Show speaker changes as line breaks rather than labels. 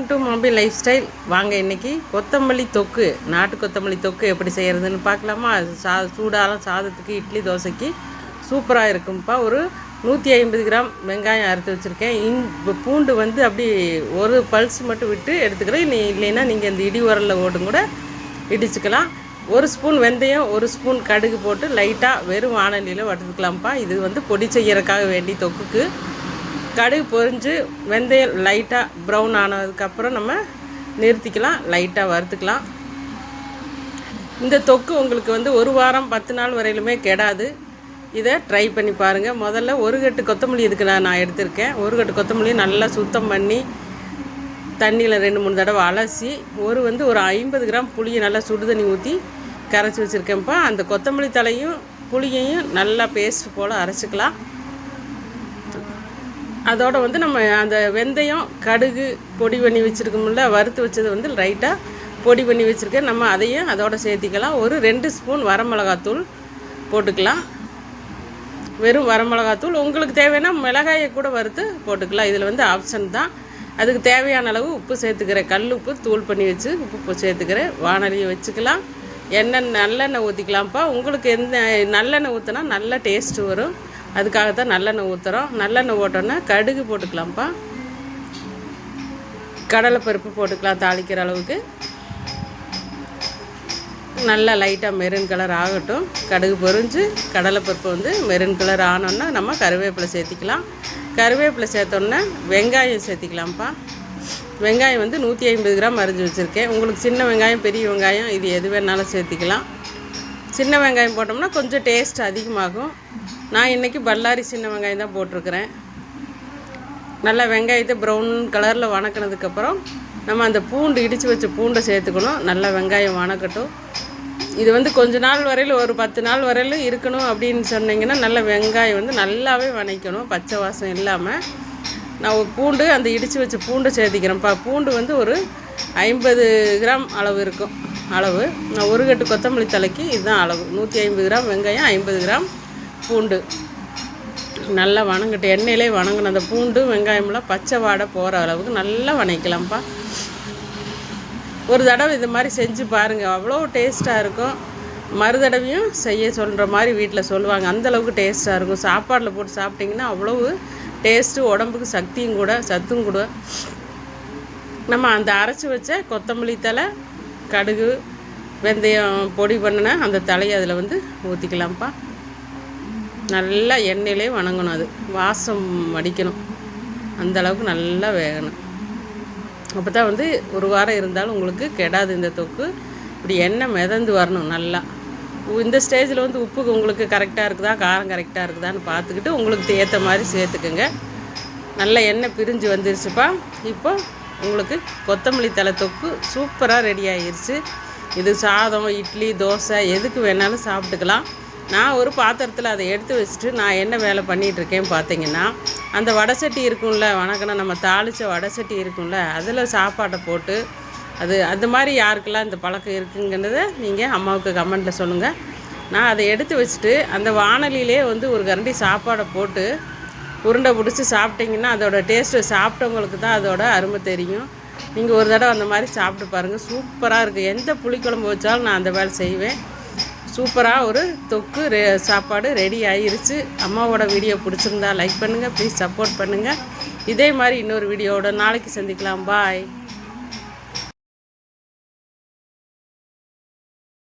Welcome to mobile life style. வாங்க இன்றைக்கி கொத்தமல்லி தொக்கு, நாட்டு கொத்தமல்லி தொக்கு எப்படி செய்கிறதுன்னு பார்க்கலாமா? சூடாலாம் சாதத்துக்கு, இட்லி தோசைக்கு சூப்பராக இருக்கும்ப்பா. ஒரு 150 கிராம் வெங்காயம் அறுத்து வச்சுருக்கேன். பூண்டு வந்து அப்படி ஒரு பல்ஸ் மட்டும் விட்டு எடுத்துக்கிறேன். இல்லைன்னா நீங்கள் இந்த இடி உரலில் ஓட்டும் கூட இடிச்சுக்கலாம். 1 ஸ்பூன் வெந்தயம், 1 ஸ்பூன் கடுகு போட்டு லைட்டாக வெறும் வானலியில் வறுத்துக்கலாம்ப்பா. இது வந்து பொடி செய்கிறதுக்காக வேண்டி தொக்குக்கு. கடுகு பொரிஞ்சு வெந்தயம் லைட்டாக ப்ரௌன் ஆனதுக்கப்புறம் நம்ம நிறுத்திக்கலாம், லைட்டாக வறுத்துக்கலாம். இந்த தொக்கு உங்களுக்கு வந்து 1 வாரம் 10 நாள் வரையிலுமே கெடாது. இதை ட்ரை பண்ணி பாருங்கள். முதல்ல 1 கட்டு கொத்தமல்லி இதுக்கு நான் எடுத்திருக்கேன். 1 கட்டு கொத்தமல்லி நல்லா சுத்தம் பண்ணி தண்ணியில் 2-3 தடவை அலசி ஒரு 50 கிராம் புளியை நல்லா சுடு தண்ணி ஊற்றி கரைச்சி வச்சுருக்கேன்ப்பா. அந்த கொத்தமல்லி தலையும் புளியையும் நல்லா பேஸ்ட் போல் அரைச்சிக்கலாம். அதோடு வந்து நம்ம அந்த வெந்தயம் கடுகு பொடி பண்ணி வச்சுருக்கோம்ல, வறுத்து வச்சது லைட்டாக பொடி பண்ணி வச்சுருக்கேன். நம்ம அதையும் அதோடு சேர்த்திக்கலாம். ஒரு 2 ஸ்பூன் வரமிளகாத்தூள் போட்டுக்கலாம். வெறும் வரமிளகாத்தூள். உங்களுக்கு தேவைன்னா மிளகாயை கூட வறுத்து போட்டுக்கலாம். இதில் ஆப்ஷன் தான். அதுக்கு தேவையான அளவு உப்பு சேர்த்துக்கிறேன். கல் உப்பு தூள் பண்ணி வச்சு உப்பு சேர்த்துக்கிறேன். வானலியை வச்சுக்கலாம். நல்லெண்ணெய் ஊற்றிக்கலாம்ப்பா. உங்களுக்கு எந்த நல்லெண்ணெய் ஊற்றினா நல்ல டேஸ்ட்டு வரும். அதுக்காகத்தான் நல்லெண்ணெய் ஊற்றுறோம். நல்லெண்ணெய் ஓட்டோன்னா கடுகு போட்டுக்கலாம்ப்பா. கடலைப்பருப்பு போட்டுக்கலாம் தாளிக்கிற அளவுக்கு. நல்லா லைட்டாக மெரூன் கலர் ஆகட்டும். கடுகு பொரிஞ்சு கடலைப்பருப்பு மெரூன் கலர் ஆனோன்னா நம்ம கருவேப்பிலை சேர்த்திக்கலாம். கருவேப்பிலை சேர்த்தோன்னே வெங்காயம் சேர்த்திக்கலாம்ப்பா. வெங்காயம் 150 கிராம் அரிஞ்சு வச்சுருக்கேன். உங்களுக்கு சின்ன வெங்காயம் பெரிய வெங்காயம் இது எது வேணாலும் சேர்த்திக்கலாம். சின்ன வெங்காயம் போட்டோம்னா கொஞ்சம் டேஸ்ட் அதிகமாகும். நான் இன்றைக்கி பல்லாரி சின்ன வெங்காயம் தான் போட்டிருக்கிறேன். நல்லா வெங்காயத்தை ப்ரௌன் கலரில் வணக்கினதுக்கப்புறம் நம்ம அந்த பூண்டு இடித்து வச்ச பூண்டை சேர்த்துக்கணும். நல்லா வெங்காயம் வணக்கட்டும். இது கொஞ்ச நாள் வரையில் ஒரு 10 நாள் வரையிலும் இருக்கணும் அப்படின்னு சொன்னிங்கன்னா நல்ல வெங்காயம் நல்லாவே வணக்கணும், பச்சை வாசம் இல்லாமல். நான் பூண்டு அந்த இடித்து வச்ச பூண்டை சேர்த்திக்கிறேன்ப்பா. பூண்டு ஒரு 50 கிராம் அளவு இருக்கும். அளவு நான் 1 கட்டு கொத்தமல்லி தலைக்கு இதுதான் அளவு. 150 கிராம் வெங்காயம், 50 கிராம் பூண்டு நல்லா வணங்கட்டு. எண்ணெயிலே வணங்கணும். அந்த பூண்டு வெங்காயம்லாம் பச்சை வாடை போகிற அளவுக்கு நல்லா வணக்கலாம்ப்பா. ஒரு தடவை இது மாதிரி செஞ்சு பாருங்கள், அவ்வளோ டேஸ்ட்டாக இருக்கும். மறுதடவையும் செய்ய சொல்கிற மாதிரி வீட்டில் சொல்லுவாங்க. அந்தளவுக்கு டேஸ்ட்டாக இருக்கும். சாப்பாடில் போட்டு சாப்பிட்டிங்கன்னா அவ்வளவு டேஸ்ட்டு, உடம்புக்கு சத்தும் கூட. நம்ம அந்த அரைச்சி வச்ச கொத்தமல்லி தலை, கடுகு, வெந்தயம் பொடி பண்ணின அந்த தலையை அதில் ஊற்றிக்கலாம்ப்பா. நல்லா எண்ணெயிலே வணங்கணும். அது வாசம் அடிக்கணும். அந்தளவுக்கு நல்லா வேகணும். அப்போ தான் 1 வாரம் இருந்தாலும் உங்களுக்கு கெடாது இந்த தொக்கு. இப்படி எண்ணெய் மிதந்து வரணும் நல்லா. இந்த ஸ்டேஜில் உப்பு உங்களுக்கு கரெக்டாக இருக்குதா, காரம் கரெக்டாக இருக்குதான்னு பார்த்துக்கிட்டு உங்களுக்கு ஏற்ற மாதிரி சேர்த்துக்குங்க. நல்லா எண்ணெய் பிரிஞ்சு வந்துருச்சுப்பா. இப்போ உங்களுக்கு கொத்தமல்லி தலை தொக்கு சூப்பராக ரெடி ஆகிருச்சு. இது சாதம், இட்லி, தோசை எதுக்கு வேணாலும் சாப்பிட்டுக்கலாம். நான் ஒரு பாத்திரத்தில் அதை எடுத்து வச்சுட்டு நான் என்ன வேலை பண்ணிகிட்ருக்கேன் பார்த்தீங்கன்னா, அந்த வடைசட்டி இருக்கும்ல, வணக்கணும் நம்ம தாளித்த வடைசட்டி இருக்கும்ல, அதில் சாப்பாட்டை போட்டு அது மாதிரி யாருக்கெல்லாம் இந்த பழக்கம் இருக்குங்கிறத நீங்கள் அம்மாவுக்கு கமெண்ட்டில் சொல்லுங்கள். நான் அதை எடுத்து வச்சுட்டு அந்த வானலியிலே ஒரு கரண்டி சாப்பாடை போட்டு உருண்டை பிடிச்சி சாப்பிட்டிங்கன்னா அதோட டேஸ்ட்டு சாப்பிட்டவங்களுக்கு தான் அதோட அருமை தெரியும். நீங்கள் ஒரு தடவை அந்த மாதிரி சாப்பிட்டு பாருங்கள், சூப்பராக இருக்குது. எந்த புளிக்குழம்பு வச்சாலும் நான் அந்த வேலை செய்வேன். சூப்பராக ஒரு தொக்கு சாப்பாடு ரெடி ஆகிருச்சு. அம்மாவோட வீடியோ பிடிச்சிருந்தா லைக் பண்ணுங்கள், ப்ளீஸ் சப்போர்ட் பண்ணுங்கள். இதே மாதிரி இன்னொரு வீடியோவோட நாளைக்கு சந்திக்கலாம். பாய்.